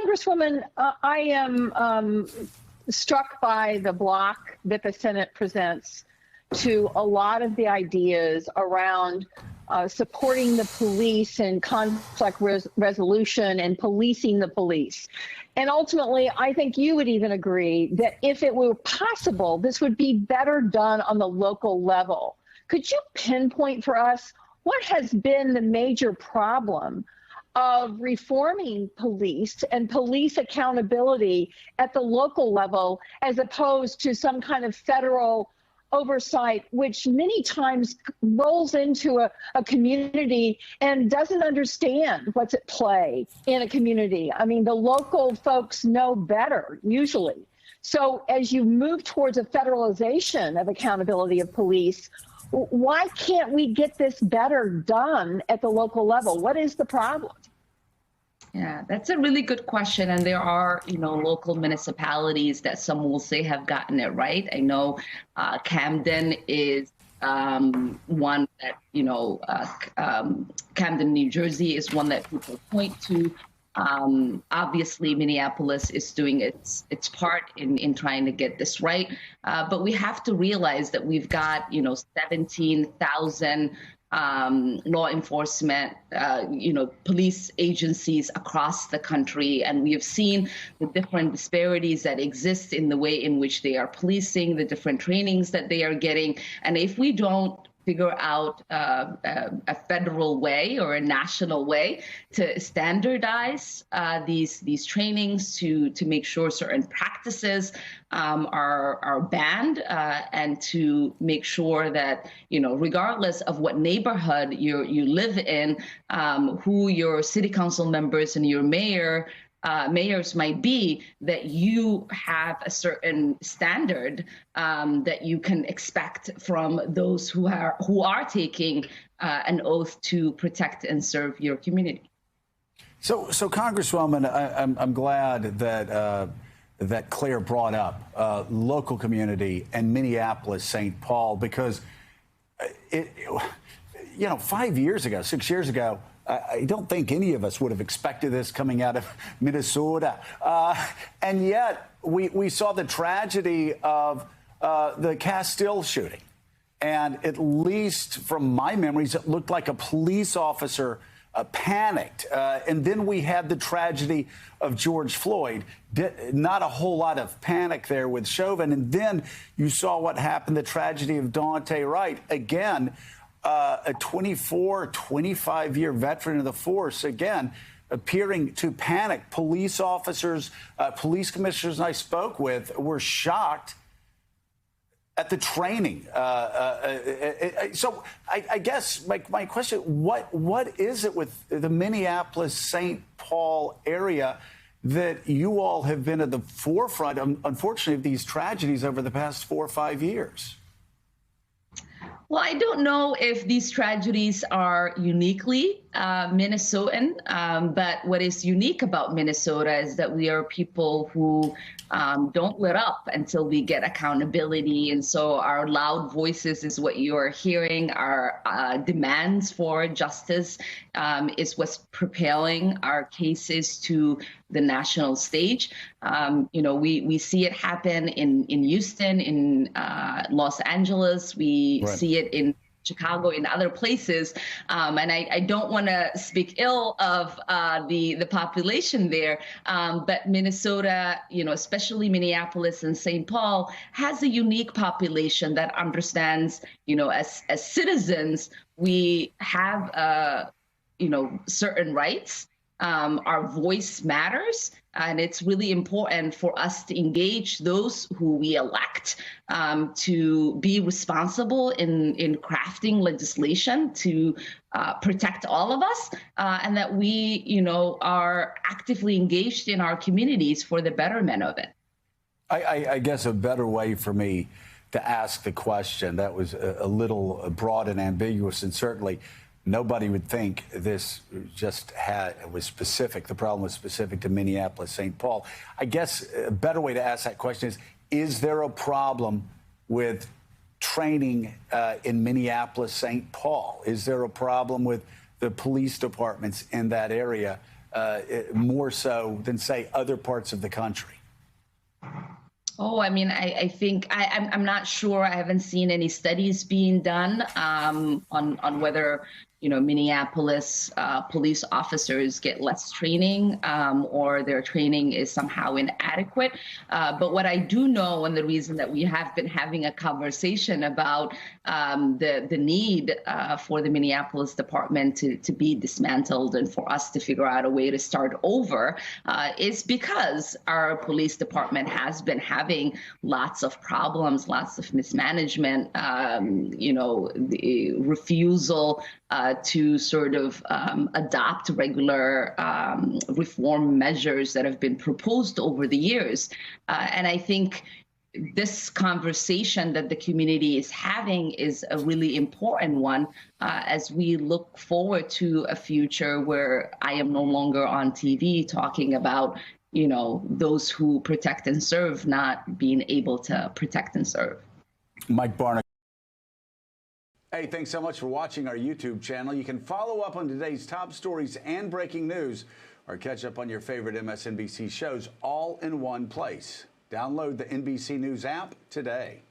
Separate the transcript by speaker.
Speaker 1: Congresswoman, I am struck by the block that the Senate presents to a lot of the ideas around supporting the police and conflict resolution and policing the police. And ultimately, I think you would even agree that if it were possible, this would be better done on the local level. Could you pinpoint for us what has been the major problem of reforming police and police accountability at the local level as opposed to some kind of federal oversight, which many times rolls into a community and doesn't understand what's at play in a community? I mean, the local folks know better, usually. So as you move towards a federalization of accountability of police, why can't we get this better done at the local level? What is the problem?
Speaker 2: Yeah, that's a really good question. And there are, local municipalities that some will say have gotten it right. I know Camden is one that, Camden, New Jersey is one that people point to. Obviously, Minneapolis is doing its part in trying to get this right. But we have to realize that we've got, 17,000 law enforcement, police agencies across the country. And we have seen the different disparities that exist in the way in which they are policing, the different trainings that they are getting. And if we don't figure out a federal way or a national way to standardize these trainings to make sure certain practices are banned and to make sure that, regardless of what neighborhood you live in, who your city council members and your mayors might be, that you have a certain standard that you can expect from those who are taking an oath to protect and serve your community.
Speaker 3: So Congresswoman, I'm glad that Claire brought up local community and Minneapolis, St. Paul, because 5 years ago, 6 years ago, I don't think any of us would have expected this coming out of Minnesota. And yet we saw the tragedy of the Castile shooting. And at least from my memories, it looked like a police officer panicked. And then we had the tragedy of George Floyd. Not a whole lot of panic there with Chauvin. And then you saw what happened, the tragedy of Daunte Wright. Again, a 25-year veteran of the force, again, appearing to panic. Police officers, police commissioners I spoke with were shocked at the training. So I guess my question, what is it with the Minneapolis-St. Paul area that you all have been at the forefront, unfortunately, of these tragedies over the past 4 or 5 years?
Speaker 2: Well, I don't know if these tragedies are uniquely Minnesotan, but what is unique about Minnesota is that we are people who don't let up until we get accountability. And so our loud voices is what you are hearing. Our demands for justice is what's propelling our cases to the national stage. We see it happen in Houston, in Los Angeles. We see it in Chicago, in other places. And I don't want to speak ill of the population there, but Minnesota, especially Minneapolis and St. Paul, has a unique population that understands, as citizens, we have, certain rights. Our voice matters, and it's really important for us to engage those who we elect to be responsible in crafting legislation to protect all of us, and that we, are actively engaged in our communities for the betterment of it.
Speaker 3: I guess a better way for me to ask the question, that was a little broad and ambiguous, and certainly nobody would think this was specific. The problem was specific to Minneapolis, St. Paul. I guess a better way to ask that question is there a problem with training in Minneapolis, St. Paul? Is there a problem with the police departments in that area more so than, say, other parts of the country?
Speaker 2: Oh, I mean, I think I'm not sure. I haven't seen any studies being done on whether, Minneapolis police officers get less training or their training is somehow inadequate. But what I do know, and the reason that we have been having a conversation about the need for the Minneapolis department to be dismantled and for us to figure out a way to start over is because our police department has been having lots of problems, lots of mismanagement, the refusal to sort of adopt regular reform measures that have been proposed over the years. And I think this conversation that the community is having is a really important one as we look forward to a future where I am no longer on TV talking about, those who protect and serve not being able to protect and serve.
Speaker 3: Mike Barnick. Hey, thanks so much for watching our YouTube channel. You can follow up on today's top stories and breaking news or catch up on your favorite MSNBC shows all in one place. Download the NBC News app today.